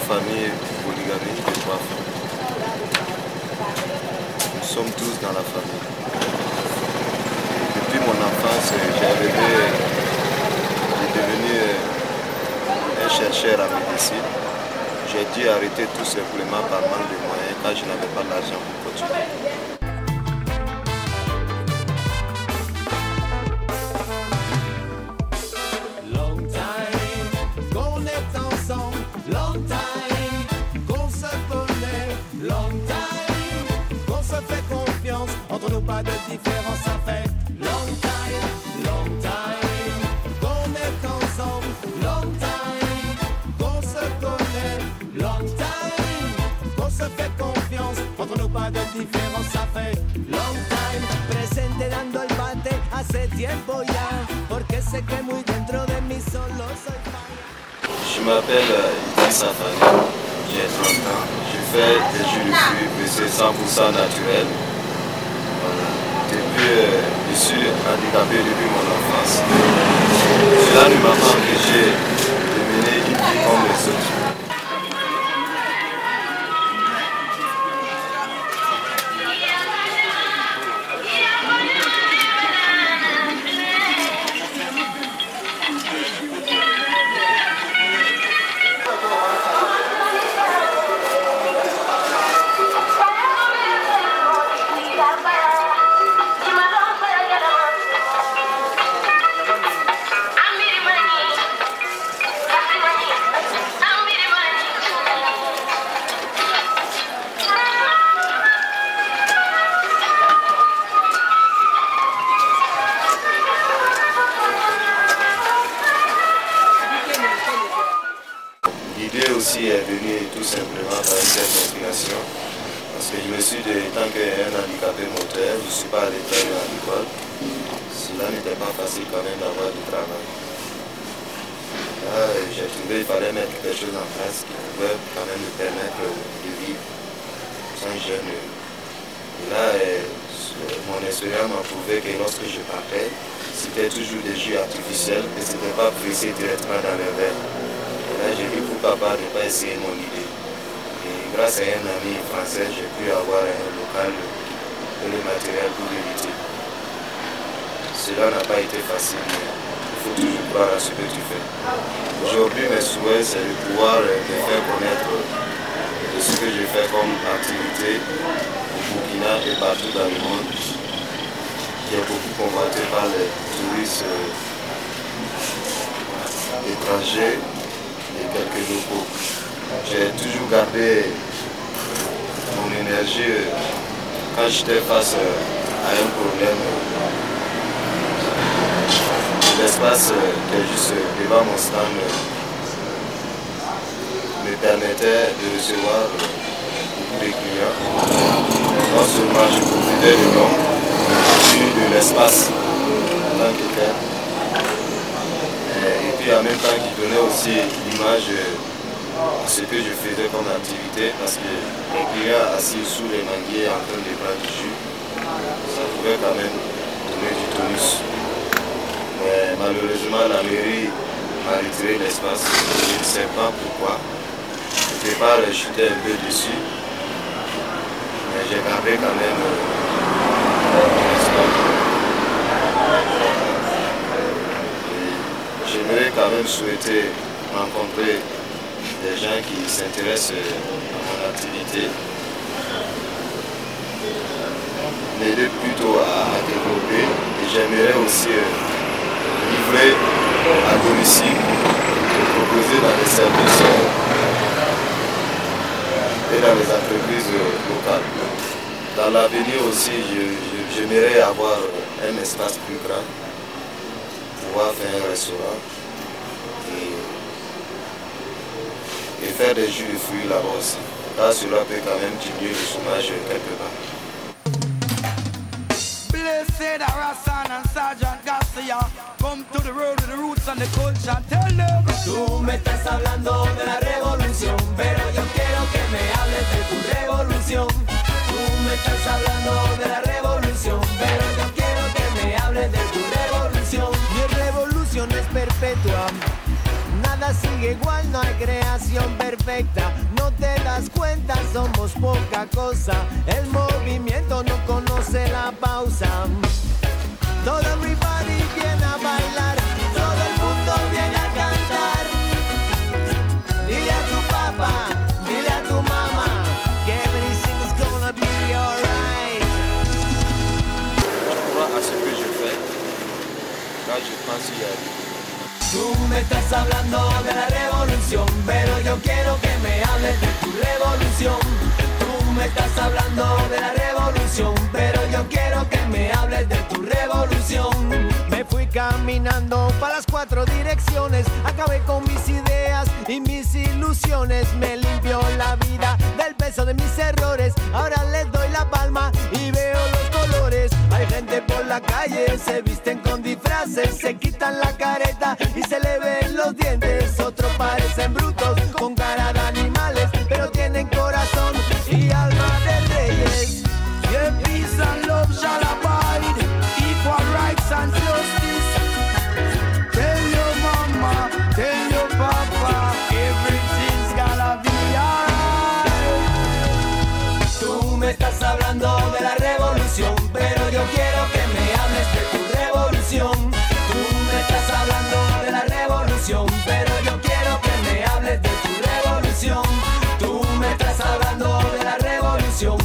famille polygamie de 3 femmes. Nous sommes tous dans la famille. Depuis mon enfance, j'ai rêvé de devenir un chercheur en médecine. J'ai dû arrêter tout simplement par manque de moyens car je n'avais pas l'argent pour continuer. Entre nous pas de différence, ça fait long time, qu'on est ensemble, long time, qu'on se connaît, long time, qu'on se fait confiance, entre nous pas de différence, ça fait long time, presente dando el bate hace tiempo ya, porque sé que muy dentro de mí solo soy falla. Je m'appelle Idrissa Fani, j'ai 30 ans, je fais des jus de fruits pressés 100% naturels. Je suis handicapé depuis mon enfance. Cela ne m'a pas empêché de mener une vie comme les autres. L'idée aussi est venue tout simplement par cette inspiration, parce que je me suis dit, tant qu'un handicapé moteur, je ne suis pas à l'école à l'école, cela n'était pas facile quand même d'avoir du travail. Là, j'ai trouvé qu'il fallait mettre quelque chose en place qui pouvait quand même me permettre de vivre sans gêne. Et là, mon expérience m'a prouvé que lorsque je partais, c'était toujours des jus artificiels et ce n'était pas pressé directement dans le verre. Là, j'ai dit pourquoi pas ne pas essayer mon idée. Et grâce à un ami français, j'ai pu avoir un local et le matériel pour l'éviter. Cela n'a pas été facile, mais il faut toujours croire à ce que tu fais. Aujourd'hui, mes souhaits, c'est de pouvoir me faire connaître de ce que j'ai fait comme activité au Burkina et partout dans le monde, qui est beaucoup convoité par les touristes étrangers et quelques locaux. J'ai toujours gardé mon énergie quand j'étais face à un problème. L'espace qui est juste devant mon stand me permettait de recevoir beaucoup de clients. Non seulement je profitais de l'homme, mais de l'espace en tant que tel. Et puis en même temps qui donnait aussi l'image de ce que je faisais comme activité, parce que les clients assis sous les manguiers en train de prendre du jus, ça pouvait quand même donner du tonus. Mais malheureusement la mairie m'a retiré l'espace, je ne sais pas pourquoi. Au départ j'étais un peu déçu, mais j'ai gardé quand même l'espace. J'aimerais quand même souhaiter rencontrer des gens qui s'intéressent à mon activité, m'aider plutôt à développer, et j'aimerais aussi livrer à domicile, proposer dans les services et dans les entreprises locales. Dans l'avenir aussi, j'aimerais avoir un espace plus grand, pouvoir faire un restaurant et faire des jus de fruits là-bas aussi. Là, cela peut quand même diminuer le chômage quelque part. Blessed Arasan and Sergeant Garcia, come to the road with the roots and the culture, tell them. Tú me estás hablando de la revolución, pero yo quiero que me hables de tu revolución. Tú me estás hablando de la revolución, pero yo quiero que me hables de tu revolución. Mi revolución es perpetua, nada nada sigue igual, no hay creación perfecta. No te das cuenta, somos poca cosa. El movimiento no conoce la pausa. Todo everybody viene a bailar, todo el mundo viene a cantar. Dile a tu papá, dile a tu mamá, que everything's gonna be alright. Je crois à ce que je fais. Là, je pense qu'il y a... Tú me estás hablando de la revolución, pero yo quiero que me hables de tu revolución. Tú me estás hablando de la revolución, pero yo quiero que me hables de tu revolución. Me fui caminando para las 4 direcciones, acabé con mis ideas y mis ilusiones. Me limpió la vida del peso de mis errores, ahora les doy la palma y veo los colores. Hay gente por la calle, se visten con disfraces, se quitan la careta y se le ven los dientes. Otros parecen brutos, con cara de animales, pero tienen corazón y alma de reyes. Yeah, peace and love shall abide, equal rights and justice. Tell your mama, tell your papa, everything's gonna be alright. Tú me estás hablando de la revolución, pero yo quiero que me hables de tu revolución. Tú me estás hablando de la revolución, pero yo quiero que me hables de tu revolución. Tú me estás hablando de la revolución,